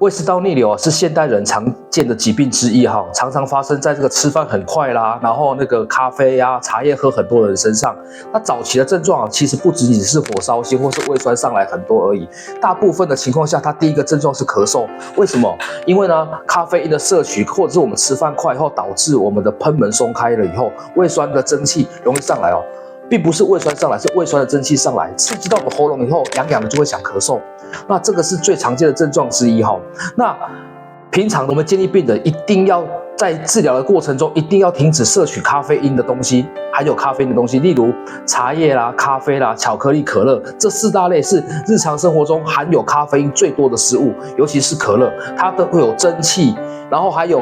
胃食道逆流是现代人常见的疾病之一哈，常常发生在这个吃饭很快啦，然后那个咖啡啊、茶叶喝很多的人身上。那早期的症状其实不仅仅是火烧心或是胃酸上来很多而已，大部分的情况下，它第一个症状是咳嗽。为什么？因为呢，咖啡因的摄取或者是我们吃饭快后，导致我们的贲门松开了以后，胃酸的蒸汽容易上来哦。并不是胃酸上来，是胃酸的蒸汽上来，刺激到我们喉咙以后，痒痒的就会想咳嗽。那这个是最常见的症状之一哈。那平常我们建议病人一定要在治疗的过程中，一定要停止摄取咖啡因的东西，含有咖啡因的东西，例如茶叶啦、咖啡啦、巧克力、可乐，这四大类是日常生活中含有咖啡因最多的食物，尤其是可乐，它都会有蒸汽，然后还有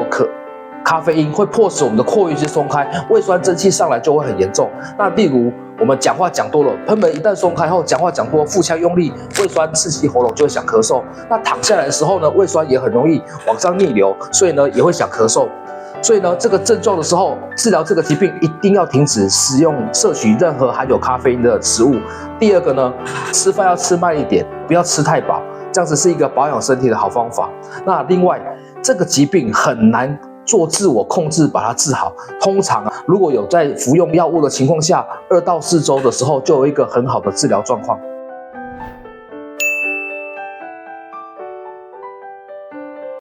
咖啡因会迫使我们的括约肌松开，胃酸蒸汽上来就会很严重。那例如我们讲话讲多了，贲门一旦松开后，讲话讲多，腹腔用力，胃酸刺激喉咙就会想咳嗽。那躺下来的时候呢，胃酸也很容易往上逆流，所以呢也会想咳嗽。所以呢，这个症状的时候，治疗这个疾病一定要停止摄取任何含有咖啡因的食物。第二个呢，吃饭要吃慢一点，不要吃太饱，这样子是一个保养身体的好方法。那另外，这个疾病很难做自我控制，把它治好。通常如果有在服用药物的情况下，2到4周的时候就有一个很好的治疗状况。